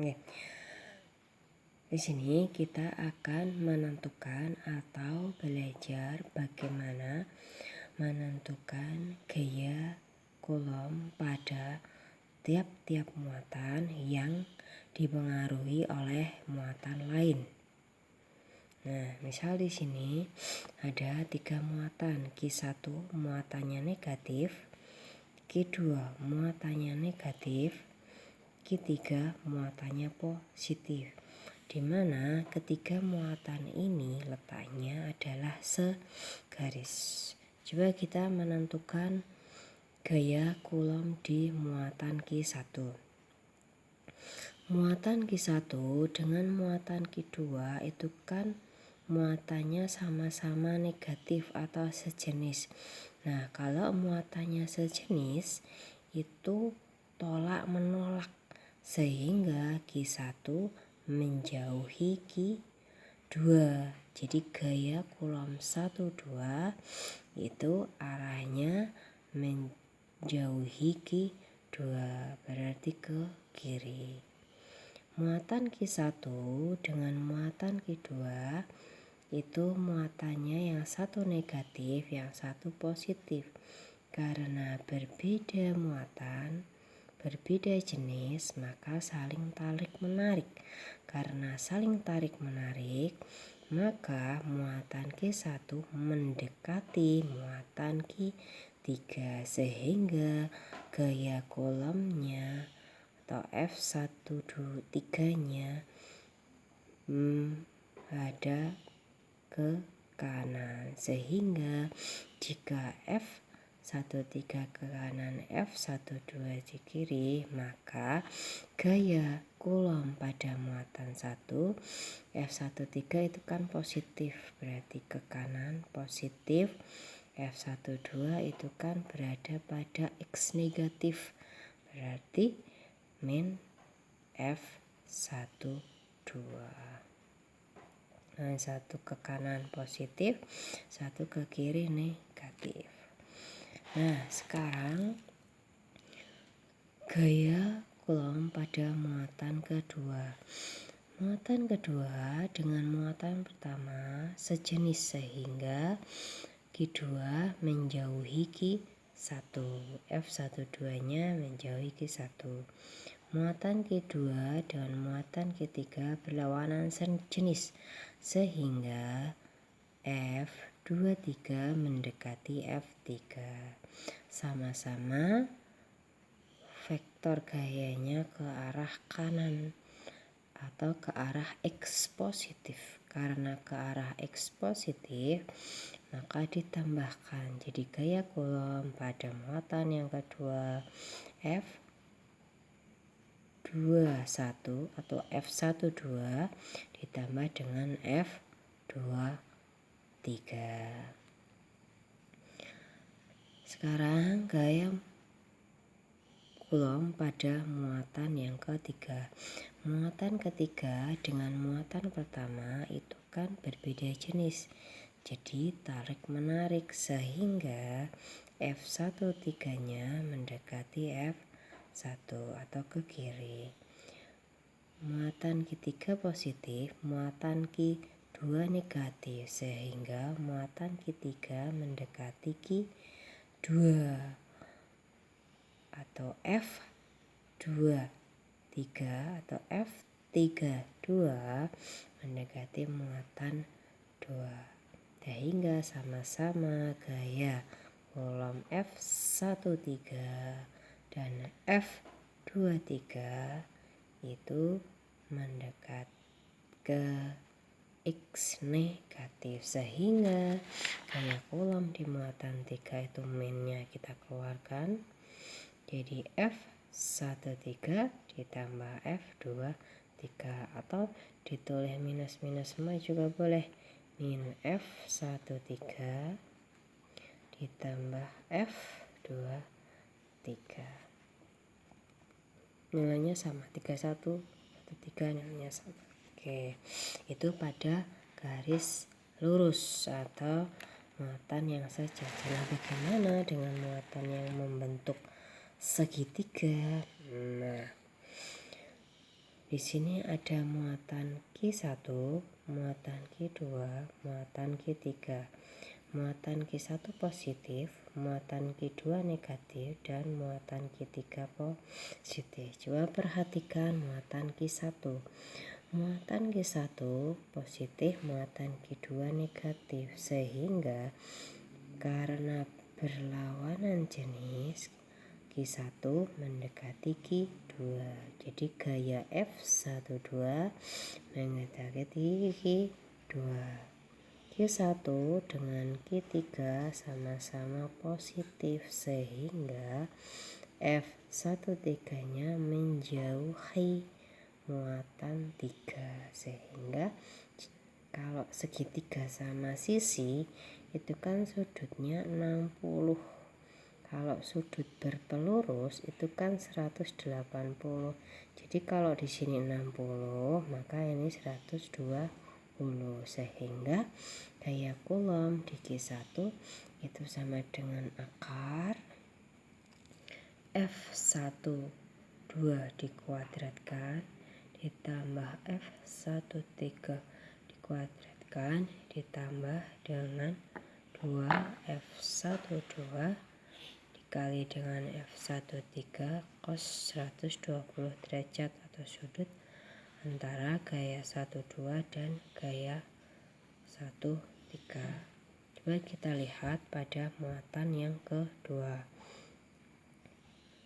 Oke. Di sini kita akan menentukan atau belajar bagaimana menentukan gaya Coulomb pada tiap-tiap muatan yang dipengaruhi oleh muatan lain. Nah, misal di sini ada 3 muatan. Q1 muatannya negatif, Q2 muatannya negatif, Q3 muatannya positif. Di mana ketiga muatan ini letaknya adalah segaris. Coba kita menentukan gaya Coulomb di muatan Q1. Muatan Q1 dengan muatan Q2 itu kan muatannya sama-sama negatif atau sejenis. Nah, kalau muatannya sejenis itu tolak menolak sehingga Q1 menjauhi Q2. Jadi gaya Coulomb 1 2 itu arahnya menjauhi Q2, berarti ke kiri. Muatan Q1 dengan muatan Q2 itu muatannya yang satu negatif, yang satu positif. Karena berbeda muatan, berbeda jenis, maka saling tarik menarik. Karena saling tarik menarik, maka muatan Q1 mendekati muatan Q3 sehingga gaya Coulombnya atau F123-nya ada ke kanan. Sehingga jika F13 ke kanan, F12 di kiri, maka gaya Coulomb pada muatan 1 F13 itu kan positif, berarti ke kanan positif. F12 itu kan berada pada X negatif, berarti min F12. Nah, satu ke kanan positif, satu ke kiri negatif. Nah, sekarang gaya Coulomb pada muatan kedua. Muatan kedua dengan muatan pertama sejenis sehingga Q2 menjauhi Q1, F12-nya menjauhi Q1. Muatan Q2 dengan muatan Q3 berlawanan sejenis sehingga F23 mendekati F3. Sama-sama vektor gayanya ke arah kanan atau ke arah X positif. Karena ke arah X positif, maka ditambahkan. Jadi gaya Coulomb pada muatan yang kedua F21 atau F12 ditambah dengan F23. Sekarang gaya Coulomb pada muatan yang ketiga. Muatan ketiga dengan muatan pertama itu kan berbeda jenis. Jadi tarik menarik sehingga F13-nya mendekati F1 atau ke kiri. Muatan Q3 positif, muatan Q2 negatif sehingga muatan Q3 mendekati Q2 atau F23 atau F32 mendekati muatan 2 sehingga sama-sama gaya Coulomb F13 dan F23 itu mendekat ke X negatif sehingga gaya Coulomb di muatan 3 itu minnya kita keluarkan. Jadi F13 ditambah F23 atau ditulis minus-minus semua juga boleh. Min F13 ditambah F23. Nilainya sama, 31, 13 nilainya sama. Oke, itu pada garis lurus atau muatan yang sejajar. Nah, bagaimana dengan muatan yang membentuk segitiga? Nah, Di sini ada muatan Q1, muatan Q2, muatan Q3. Muatan Q1 positif, muatan Q2 negatif, dan muatan Q3 positif. Coba perhatikan muatan Q1. Muatan Q1 positif, muatan Q2 negatif, sehingga karena berlawanan jenis Q1 mendekati Q2. Jadi gaya F12 mendekati Q2. Q1 dengan Q3 sama-sama positif sehingga F13-nya menjauhi muatan 3. Sehingga kalau segitiga sama sisi itu kan sudutnya 60. Kalau sudut berpelurus itu kan 180. Jadi kalau di sini 60, maka ini 120. Sehingga gaya Coulomb di Q1 itu sama dengan akar F12 dikuadratkan ditambah F13 dikuadratkan ditambah dengan 2F12 dikali dengan F13 cos 120 derajat atau sudut antara gaya 12 dan gaya 13. Coba kita lihat pada muatan yang kedua.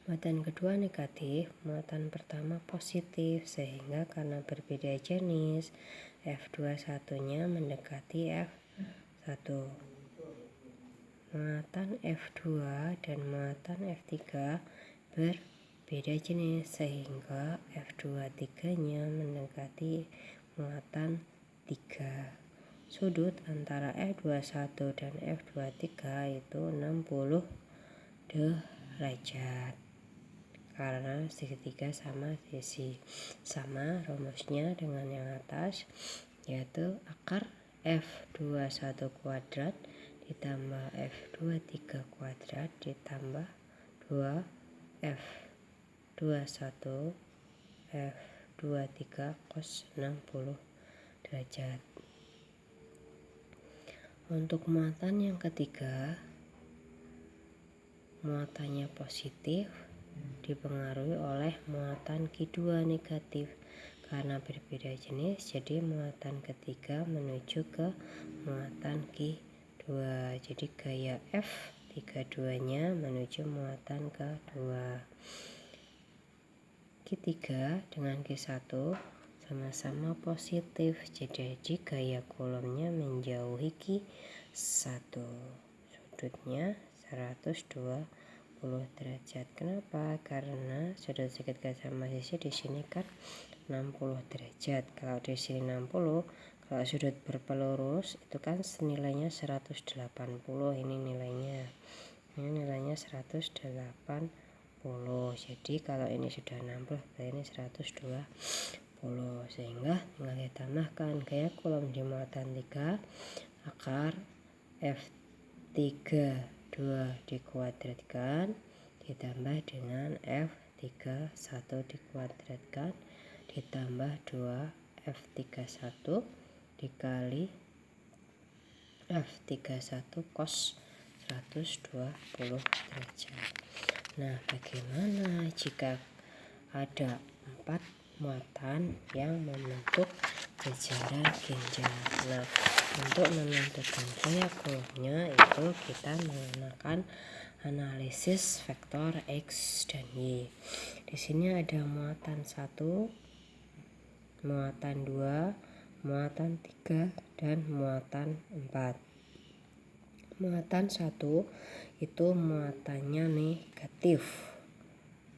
Muatan kedua negatif, muatan pertama positif, sehingga karena berbeda jenis F21-nya mendekati F1. Muatan F2 dan muatan F3 berbeda jenis sehingga F23-nya mendekati muatan 3. Sudut antara F21 dan F23 itu 60 derajat. Karena segitiga sama sisi. Sama rumusnya dengan yang atas, yaitu akar F21 kuadrat ditambah F23 kuadrat ditambah 2F21 F23 cos 60 derajat. Untuk muatan yang ketiga, muatannya positif dipengaruhi oleh muatan Q2 negatif. Karena berbeda jenis, jadi muatan ketiga menuju ke muatan Q2. Jadi gaya F32-nya menuju muatan kedua. Q3 dengan Q1 sama-sama positif. Jadi gaya Coulombnya menjauhi Q1. Sudutnya 120 derajat. Kenapa? Karena sudut segitiga sama sisi di sini kan 60 derajat. Kalau di sini 60, kalau sudut berpelurus itu kan nilainya 180. Ini nilainya 180. Jadi kalau ini sudah 60, berarti ini 120. Sehingga tinggal ditambahkan gaya Coulomb di muatan 3, akar F32 dikuadratkan ditambah dengan F31 dikuadratkan ditambah 2F31 dikali F31 cos 120 derajat. Nah, bagaimana jika ada 4 muatan yang membentuk jajaran ginjal? Nah, untuk menentukan gaya Coulombnya itu kita menggunakan analisis vektor X dan Y. Di sini ada muatan 1, muatan 2, muatan 3, dan muatan 4. Muatan 1 itu muatannya negatif.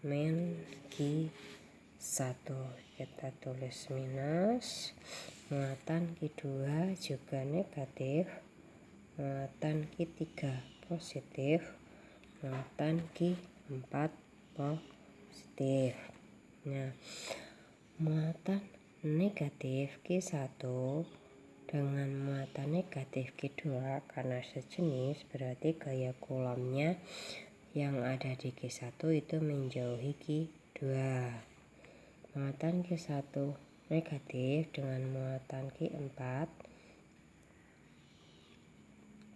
Q1 kita tulis minus. Muatan Q2 juga negatif. Muatan Q3 positif. Muatan Q4 positif. Nah, muatan negatif Q1 dengan muatan negatif Q2 karena sejenis, berarti gaya Coulombnya yang ada di Q1 itu menjauhi Q2. Muatan muatan Q1 negatif dengan muatan Q4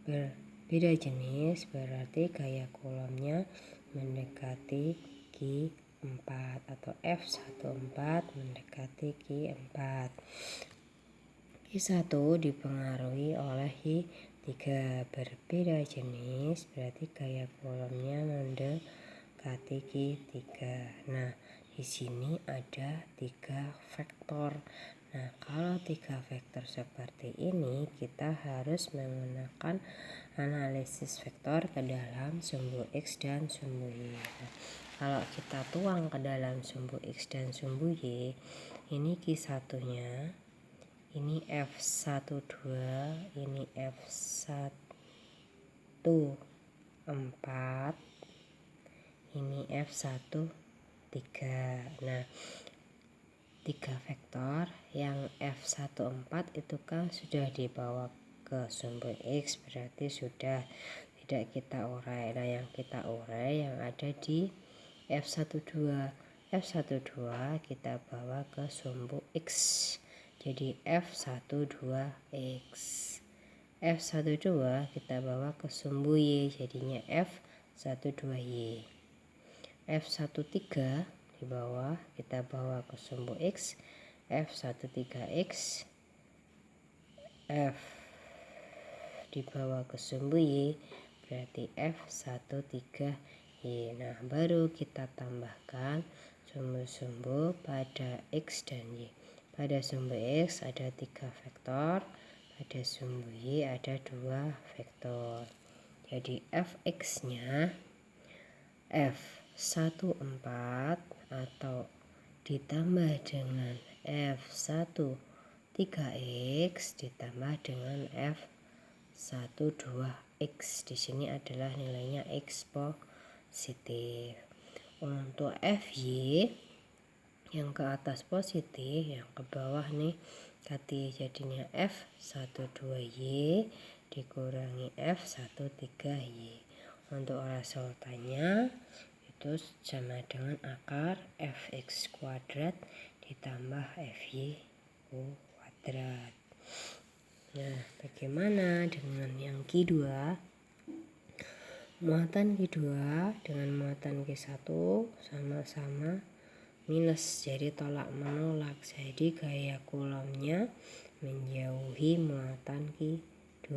berbeda jenis, berarti gaya Coulombnya mendekati Q4 atau F14 mendekati Q4. Q1 dipengaruhi oleh Q3 berbeda jenis, berarti gaya Coulombnya mendekati Q3. Nah, di sini ada 3 vektor. Nah, kalau 3 vektor seperti ini, kita harus menggunakan analisis vektor ke dalam sumbu X dan sumbu Y. Nah, kalau kita tuang ke dalam sumbu X dan sumbu Y, ini Q1-nya, ini F12, ini F14, ini F13. Nah, 3 vektor yang F14 itu kan sudah dibawa ke sumbu X, berarti sudah tidak kita urai. Nah, yang kita urai yang ada di F12. F12 kita bawa ke sumbu X, jadi F12X. F12 kita bawa ke sumbu Y, jadinya F12Y. F13 di bawah kita bawa ke sumbu X, F13X. F dibawa ke sumbu Y, berarti F13Y. Nah, baru kita tambahkan sumbu-sumbu pada X dan Y. Pada sumbu X ada 3 vektor, pada sumbu Y ada 2 vektor. Jadi Fx-nya F14 atau ditambah dengan F13X ditambah dengan F12X. Di sini adalah nilainya X positif. Untuk Fy yang ke atas positif, yang ke bawah negatif, jadinya F12Y dikurangi F13Y. Untuk resultannya itu sama dengan akar Fx kuadrat ditambah Fy kuadrat. Nah, bagaimana dengan yang Q2? Muatan Q2 dengan muatan Q1 sama-sama minus, jadi tolak menolak. Jadi gaya Coulombnya menjauhi muatan Q2.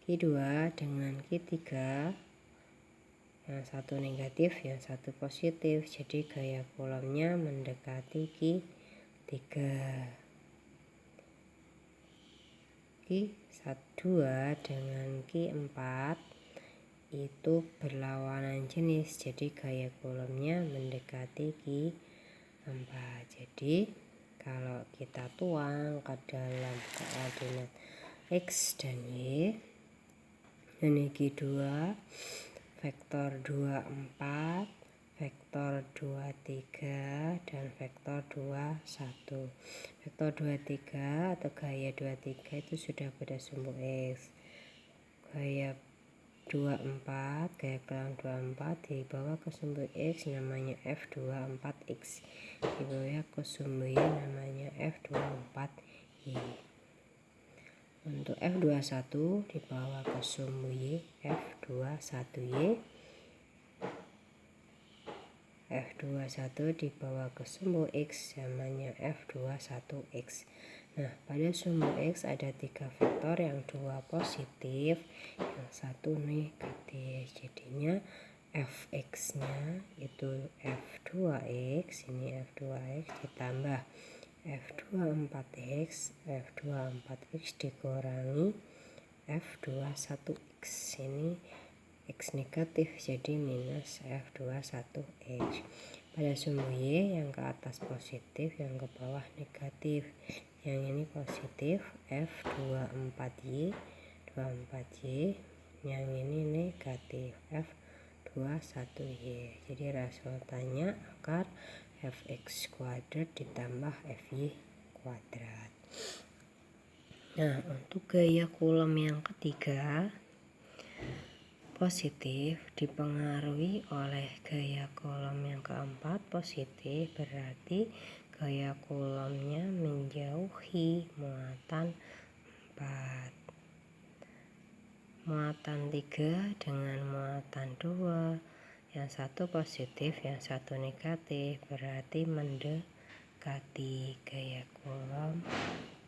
Q2 dengan Q3, yang satu negatif, yang satu positif, jadi gaya Coulombnya mendekati Q3. Q2 dengan Q4 itu berlawanan jenis, jadi gaya Coulombnya mendekati Q4. Jadi kalau kita tuang ke dalam koordinat X dan Y, ini Q2 vektor 24, vektor 23, dan vektor 21. Vektor 23 atau gaya 23 itu sudah pada sumbu X. Gaya 24, gaya kelang 24 dibawa ke sumbu X namanya F24X. Dibawa ke sumbu Y namanya F24Y. Untuk F21 dibawa ke sumbu Y F21Y. F21 dibawa ke sumbu X namanya F21X. Nah, pada sumbu X ada 3 vektor, yang 2 positif, yang 1 negatif. Jadinya Fx-nya itu F2X, ini F2X ditambah F24X, F24X dikurangi F21X, ini X negatif, jadi minus F21X. Pada sumbu Y yang ke atas positif, yang ke bawah negatif. Yang ini positif F24Y, 24Y, yang ini negatif F21Y. Jadi resultannya akar Fx kuadrat ditambah Fy kuadrat. Nah, untuk gaya Coulomb yang ketiga, positif dipengaruhi oleh gaya Coulomb yang keempat positif, berarti gaya Coulombnya menjauhi muatan 4. Muatan 3 dengan muatan 2, yang satu positif, yang satu negatif, berarti mendekati gaya Coulomb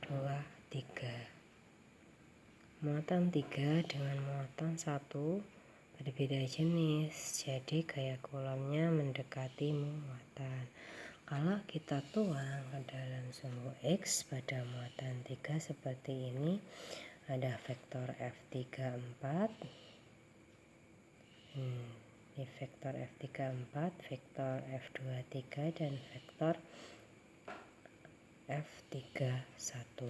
2, 3. Muatan 3 dengan muatan 1 berbeda jenis, jadi gaya Coulombnya mendekati muatan. Kalau kita tuang ke dalam sumbu X pada muatan 3 seperti ini, ada vektor F34, ini vektor F34, vektor F23, dan vektor F31.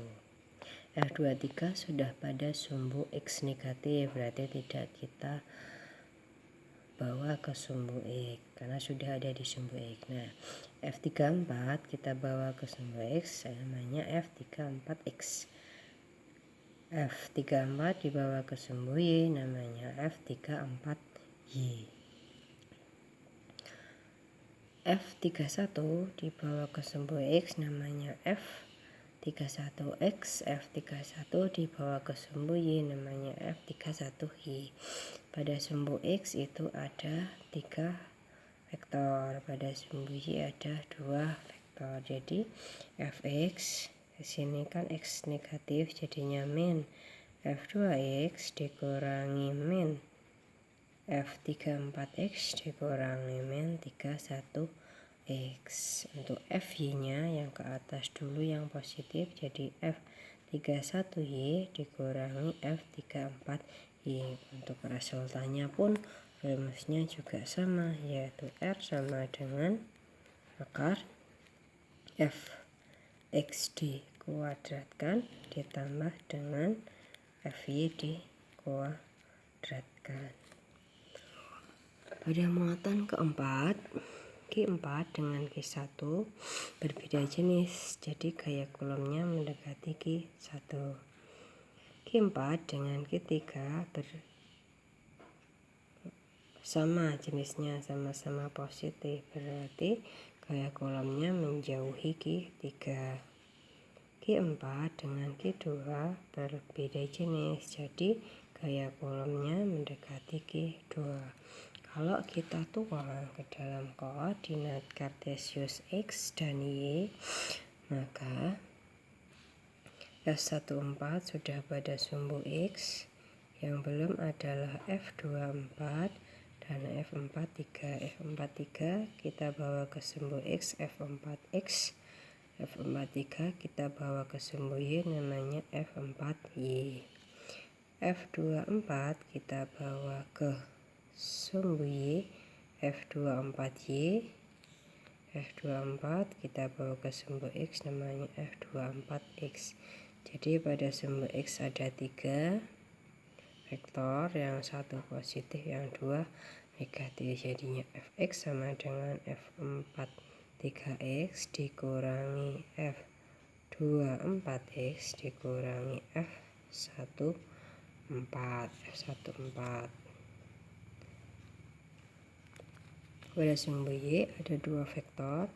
F23 sudah pada sumbu X negatif, berarti tidak kita bawa ke sumbu X karena sudah ada di sumbu X. Nah, F34 kita bawa ke sumbu X, namanya F34X. F34 dibawa ke sumbu Y, namanya F34Y. F31 dibawa ke sumbu X, namanya F31X. F31 dibawa ke sumbu Y, namanya F31Y. Pada sumbu X itu ada 3 vektor, pada sumbu Y ada 2 vektor. Jadi Fx di sini kan X negatif, jadinya min F2X dikurangi min F34X dikurangi min 31X. Untuk Fy-nya yang ke atas dulu yang positif, jadi F31Y dikurangi F34Y. Untuk resultannya pun rumusnya juga sama, yaitu R sama dengan akar Fx dikuadratkan ditambah dengan Fy dikuadratkan. Pada muatan keempat, Q4 dengan Q1 berbeda jenis, jadi gaya Coulombnya mendekati Q1. Q4 dengan Q3 sama jenisnya, sama-sama positif, berarti gaya Coulombnya menjauhi Q3. Q4 dengan Q2 berbeda jenis, jadi gaya Coulombnya mendekati Q2. Kalau kita tuang ke dalam koordinat kartesius X dan Y, maka F14 sudah pada sumbu X, yang belum adalah F24 dan F43. F43 kita bawa ke sumbu X, F4X. F43 kita bawa ke sumbu Y, namanya F4Y. F24 kita bawa ke sumbu Y, F24Y. F24 kita bawa ke sumbu X, namanya F24X. Jadi pada sumbu X ada 3 vektor, yang satu positif, yang 2 negatif, jadinya Fx sama dengan F43X dikurangi F24X dikurangi F14. Pada sumbu Y ada 2 vektor,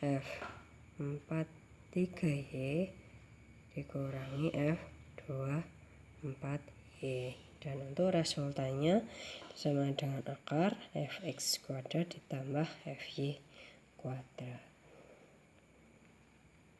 F43Y dikurangi F24Y, dan untuk resultannya sama dengan akar Fx kuadrat ditambah Fy kuadrat.